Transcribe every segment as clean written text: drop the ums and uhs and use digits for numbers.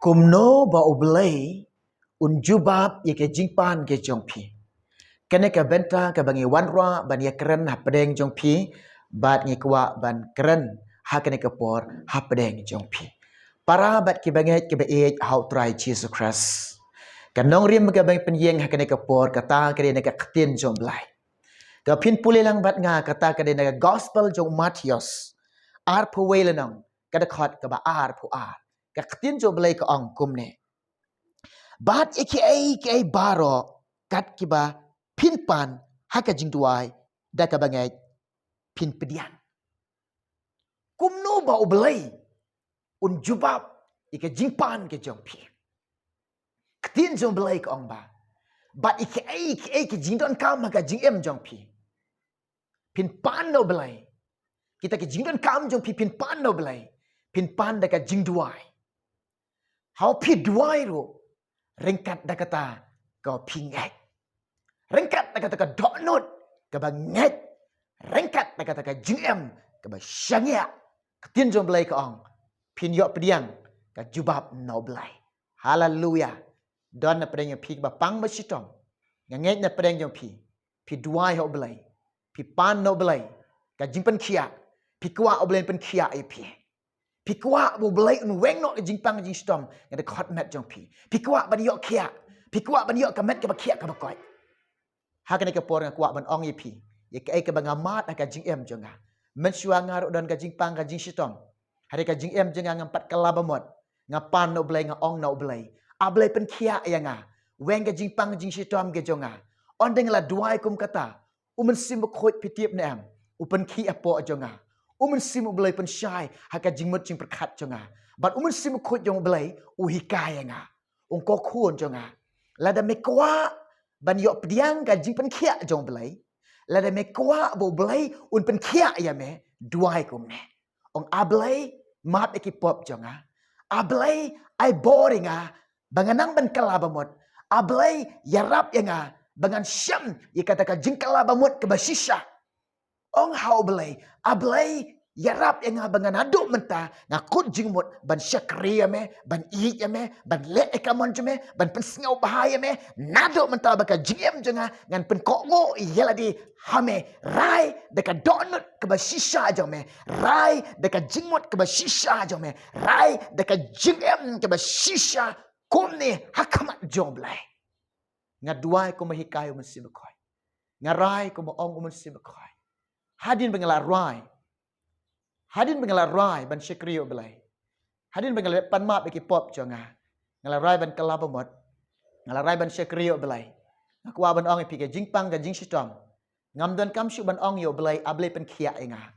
Kumno ba ublay unjubab ye ke jingpan ke jongpi. Kene ka benta ka bangi wanra ban ye keren ha pedeng jongpi bat ngi kwa ban keren ha kene ka por ha pedeng jongpi. Para bat ki bangi ke be how try Jesus Christ. Kanong rim ka bangi penyeng ha kene ka por kata kene ka ktin jomblai. Ka pin pulilang bat nga kata kene ka gospel jong Matius. Ar puwelenang kada khat ka ba ar pu ar. Ka ktin jomblai ka ong kumne. Bat aka baro kat kiba pinpan haka jingduai da ka bangai pin pedian. Kumno ba ublay un jubab ika jingpan ke jongpi. Ktin jomblai ka ong ba. Bat aka ke jingdon kam haka jingem jongpi. Pinpan no blay. Kita ke jingdon kam jongpi pinpan no blay. Pinpan da ka jingduai. How pi duai ro. Rengkat da kata kau pingat. Rengkat da kata kau donut kau banget. Rengkat da kata kau jingem kau syangya. Ketin jom belai kau ong. Pin yok pediang kau jubab no belai. Haleluya. Don na pedang yang pi kau pang bersitong. Nganget na pedang yang pi. Pi duai ho belai. Pi pan no belai. Kau jimpen kia. Pi kuat belai pen kia pi. Pi kuat bo belai un weng nok jingpang jing stom ngada khot met jong pi. Pi kuat ban yok kia. Pi kuat ban yok ka met ka ba kia ka ba koi. Ha ka ne ka por nga kuat ban ong ye pi. Ye ka ai ka ba ngamat ka jing em jong nga. Men shua ngar don ka jingpang ka jing stom. Hari ka jing em jong nga ngampat ka labamot. Ngapan no belai nga ong no belai. A belai pen kia ya nga. Weng ka jingpang jing stom ge jong nga. On deng la duai kum kata. Umen sim khot pi tiep na am. Upen ki apo jong nga. Umen simu belai pen syai haka jingmut jing perkat jonga. But umen simu khut jong belai uhikaya nga. Ungko khun jonga. Lada mekwa ban yok pediang ka jing pen kia jong belai. Lada mekwa bo belai un pen kia ya me duai kum ne. Ong ablay mat ekipop jonga. Ablay ai boring a banganang ban kalabamot. Ablay yarap ya nga bangan syam ikataka jing kalabamot ke basisha. Ong hau belai, ablay yarap yang abangan aduk mentah ngakut jingmut ban syakriya me, ban iik ya me, ban le ekamon me, ban pensengau bahaya me, naduk mentah baka jingem jenga ngan pen kokngo yela di hame rai deka donut ke basisha jong me, rai deka jingmut ke basisha jong me, rai deka jingem ke basisha kum ni hakamat jong belai. Ngaduai ko mahikayo mesti bekoy. Ngarai ko mo ong mesti bekoy. Hadin bengalar rai. Hadin bengalar rai ban syekriyo belai. Hadin bengalar pan map bagi pop jonga. Ngalar rai ban kelabamot. Ngalar rai ban syekriyo belai. Ngakwa ban ong pi ke jingpang ga jing sitom. Ngamdon kamsyu ban ong yo belai ablay pen kia inga.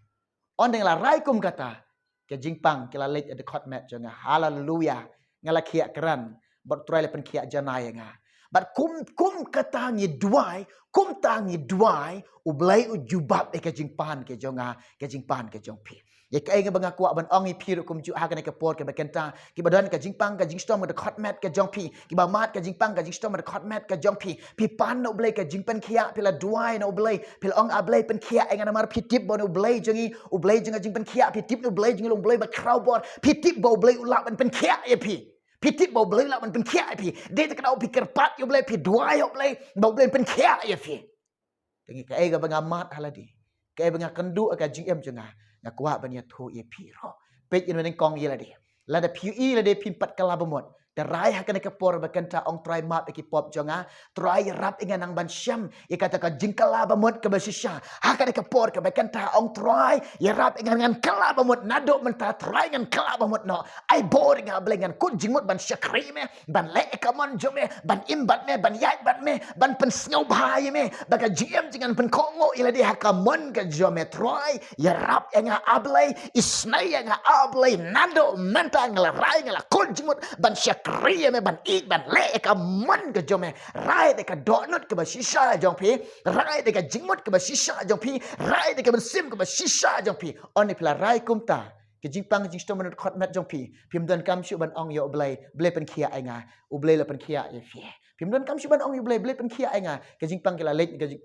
On dengalar rai kum kata ke jingpang kila late at the court mat jonga. Haleluya. Ngala kia keran bot try le pen kia janai inga. But kum katangi duai, kum tangi duai, ublay ujubab ke jingpan ke jonga, ke jingpan ke jongpi. Ye ka inga banga kuat ban ongi piru kum ju ha ke por ke bekenta, ki badan ke jingpang ke jingstom ke hot mat ke jongpi, ki ba mat ke jingpang ke jingstom ke hot mat ke jongpi, pi pan no ublay ke jingpan kia pila duai no ublay, pila ong ablay pen kia inga namar pitip bon ublay jongi, ublay jonga jingpan kia pitip no ublay jongi ublay ba crowd pitip bo ublay ulap pen kia ye pi. Pitip bau belai lah man pen kia pi. Dia tak kena pikir pat yo belai pi dua yo belai bau belai pen kia ya pi. Tengi ka ega bangamat haladi. Ka ega kendu ka GM jenga. Ngakwa ban ya thu ye pi ro. Pej in men kong ye ladi. Lada PUE ladi pimpat kala bemot. Terai hakane ke por bakanta ong try map ki pop jonga. Try rap ingan nang ban syam. Ye kata ka jingkala bemot ke basisha. Hakane ke por ke bakanta ong try ya rap ingan kala bemot nadok mentah try ngan kala bemot no. Ai boring ablengan kun jingmut ban syakri me, ban le ekamon jome, ban imbat me, ban yait bat me, ban pen sngau bahaya me. Baka GM jangan pen kongo ila di hakamon ke jome try ya rap yang ablay isnay yang ablay nadok mentah ngalarai ngala kun jingmut ban kriya me ban ik ban le ka man ke jome rai de ka donut ke basisha jong pi rai de ka jingmut ke basisha jong pi rai de ka bensim ke basisha jong pi oni pila rai kumta ke jingpang jing sto menut khot mat jong pi pim don kam shu ban ong yo blai pen kia ainga u blai la pen kia ye fi pim don kam shu ban ong yo blai pen kia ainga ke jingpang ke la lek ke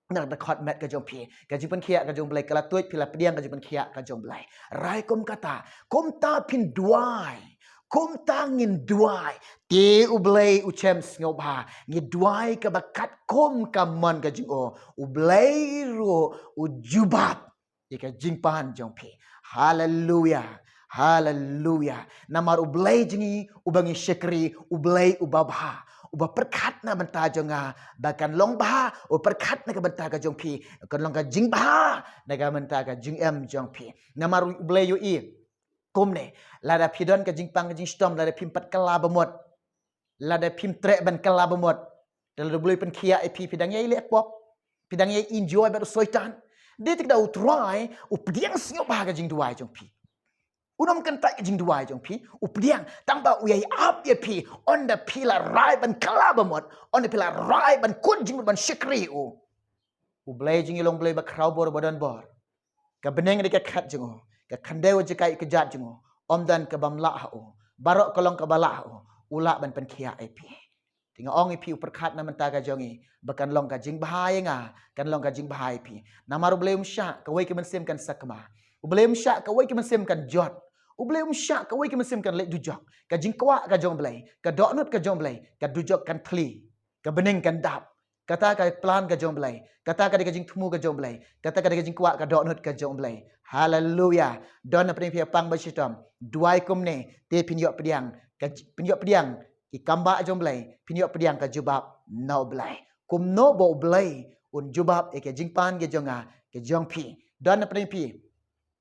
nak da khot mat ke jong pi ke jingpan kia ke jong blai kala tuit pila pediang ke jingpan kia ke jong blai rai kum kata kum ta pin duai kum tangin duai te ublay uchem sngoba ngi duai ka bakat kum kamon ka jingo ublay ro ujubab ika jingpan jongpi. Hallelujah. Hallelujah. Namar ublay jingi ubangi syekri ublay ubabha. Uba perkat na benta jonga bahkan long bah u perkat na ka benta ka jongpi kan long ka jing bah na ka benta ka jing em jongpi. Namar ublay yu i kum ne lada pidon ka jing pang ka jing stom lada pimpat kala bemot lada pim trek ban kala bemot lada ublay pen kia ep pidang ye lek pop pidang ye enjoy ba soitan dia tidak utrai updiang singop bah ka jing duai jongpi. Unam kan tak jing duai jong pi updiang tangba uyai up ye pi on the pillar right ban kalabamot on the pillar right ban kun jing ban syekri u blay jing ilong blay ba kraw bor badan bor ka beneng de ka khat jing ka khandeu je kai ka jat jing om dan ka bam la barok kolong ka bala ula ban pen khia ai pi tinga ong pi perkhat na menta ka jongi bakan long ka jing bahai nga kan long ka jing bahai pi namaru blay umsha ka wei ka mensim kan sakma ublay umsha ka wei ka mensim kan jot ublay umsha ka wei ka mensim kan lek dujok ka jingkwa ka jong blay ka doknut ka jong blay ka dujok kan kli ka bening kan dap kata ka plan ka jong blay kata ka jing thmu ka jong blay kata ka jingkwa ka doknut ka jong blay. Hallelujah. Don na pring pang ba sitom duai kum ne te pinyok pediang ka pinyok pediang ki kamba jong blay pinyok pediang ka jubab no blay kum no bo blay un jubab e ke jingpan ke jonga ke jong pi don na pring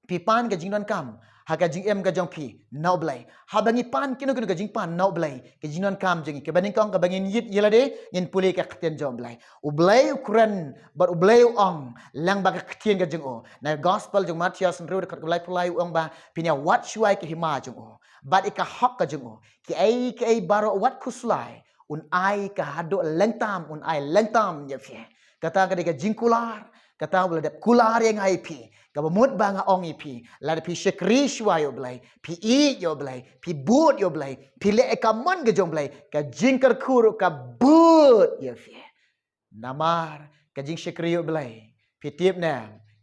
pi pan ke jing don kam ha ka jing em ka jong pi no blay ha bangi pan kino ka jing pan no blay ke jing don kam jing ke baning kong ka bangin yit yelade ngin puli ka kten jong blay u blay ukuran but u blay ong lang ba ka kten ka jing na gospel jong Matius nru ka blay pulai ong ba pinya wat shuai ke hima jong but ika hok ka jing ki ai baro wat kuslai un ai ka hado lengtam un ai lengtam ye fi kata ka jing kular kata boleh dap kular yang ai pi ka bamut banga ong pi la pi syekri shwa yo blai pi i yo blai pi but yo blai pi le ka mon ge jong blai ka jingker khuru ka but ye fi namar ka jing syekri yo blai pi tip na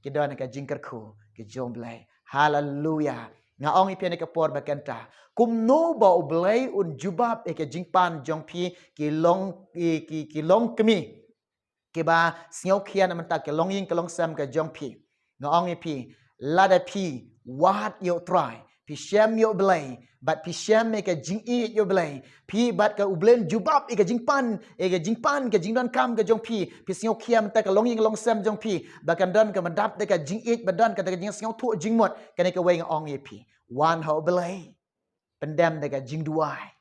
ki don ka jingker khu ke jong blai. Hallelujah. Nga ong pi ne ka por bakanta kum no ba blai un jubab e ka jingpan jong pi ki long kemi kiba singau kia na menta ke long ying ke long sam ke jong pi ngong pi lada pi wat yo try pi shem yo blay but pi shem me ke jing i yo blay pi bat ke ublen jubab ke jingpan ke jingdon kam ke jong pi singau kia menta ke long ying long sam jong pi bakan don ke madap de ke jing i badan ke jing singau thu jing mot ke ne ke wei ngong pi wan ho blay pendam de ke jing duai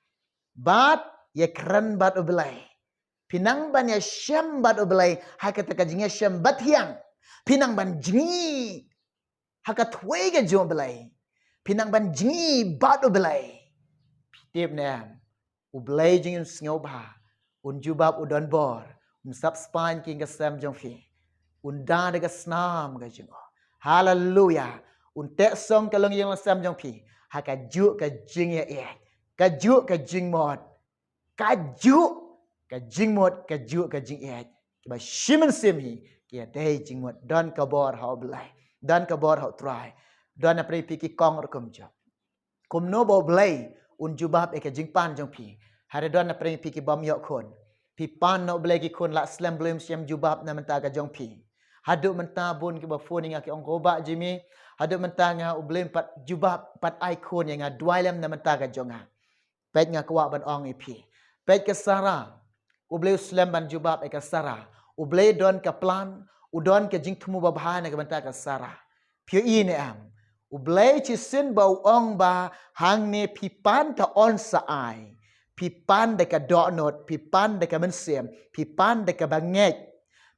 bat ye kran bat blay pinang ban ya syam bat oblay hakat ka jingya syam bat hiang pinang ban jingi hakat wei ga jom blay pinang ban jingi bat oblay tip na oblay jingin sngob ha un jubab udon bor sap span king ga sam jong fi un da de ga snam ga jingo. Hallelujah. Un tek song ka long yang sam jong fi hakat ju ka jingya e ka ju ka jing mod ka ju ka jing mot ka ju ka jing et ba shimen simi ki dai jing mot don ka bor ha blai don ka bor ha try don na pri ki kong kum jo kum no bo blai un jubab e ka jing pan jong pi hare don na pri ki bam yo khon pi pan no blai ki khon la slam blem siam jubab na menta ka jong pi hadu menta bun ki ba phone nga ki ong ko ba jimi hadu menta nga u blem pat jubab pat ai khon nga dwai lem na menta ka jonga pet nga kwa ban ong e pi pet ka sara ublay slam ban jubab eka sara ublay don ka plan udon ka jing thumu babha na ka banta ka sara pyo i ne am ublay chi sin ba ong ba hang ne pipan ka on sa ai pipan de ka donot pipan de ka mensem pipan de ka banget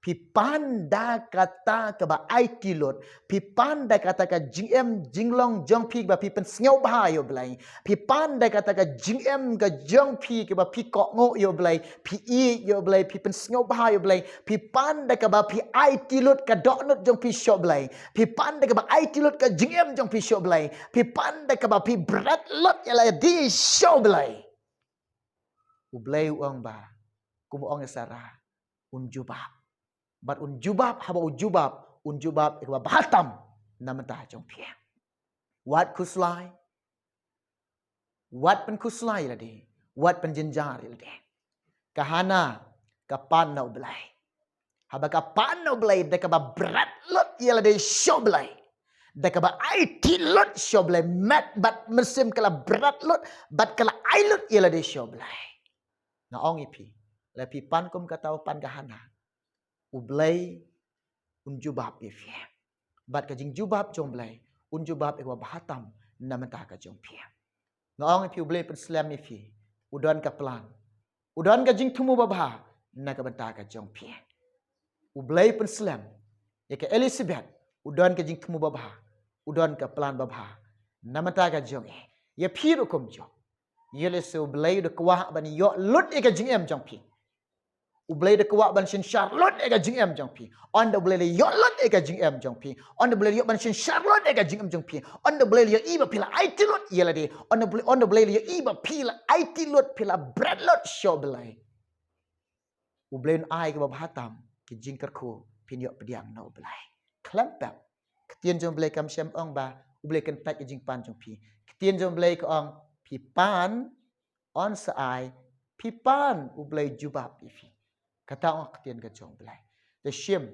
pipan da kata ka ba ai kilot pipan da kata ka gm jinglong jong pi ba pipen sngob ha yo blai pipan da kata ka gm ka jong pi ka ba pi kok ngo yo blai pi i yo blai pipen sngob ha yo blai pipan da ka ba pi ai kilot ka donot jong pi shop blai pipan da ka ba ai kilot ka gm jong pi shop blai pipan da ka ba pi brat lot ya la di shop blai ublai uang ba kum ong sara un jubab but unjubab haba unjubab ikwa bahatam namanta jong pia wat kuslai wat pen kuslai la de wat pen jenjar la de kahana kapan no belai haba kapan no belai de ka ba berat lot ia la de show belai de ka ba IT lot show belai mat bat mesim kala berat lot bat kala ai lot ia la de show belai na ong ipi la pi pan kum ka tau pan kahana ublai unjubab ifi bat ka jing jubab jong belai unjubab ikwa bahatam namata ka jong pia ngong ipi ublai pen slam ifi udon ka plan udon ka jing tumu babha na ka banta ka jong pia ublai pen slam ya ka Elizabeth udon ka jing tumu babha udon ka plan babha namata ka jong ya phi ro kom jong yele se ublai de kwa ban yo lut e ka jing em jong pi ublai de kwa ban shin Charlotte e ka jing em jong pi on the ublai yo lut e ka jing em jong pi on the ublai yo ban shin Charlotte e ka jing em jong pi on the ublai yo iba pila IT lut yele de on the ublai yo iba pila IT lut pila bread lut show belai ublai ai ka bahatam ki jing kerku pin yo pediang no belai klampap ketien jong belai kam syam ong ba ublai kan tak ki jing pan jong pi ketien jong belai ko ong pi pan on sai pi pan ublai jubab ifi kata ong ketien ka jong belai the shim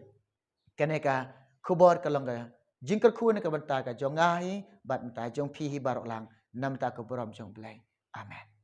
kaneka kubor kalonga jingkar ku ne ka banta ka jong ngai bat mta jong pi hi barok lang nam ta ko borom jong belai amen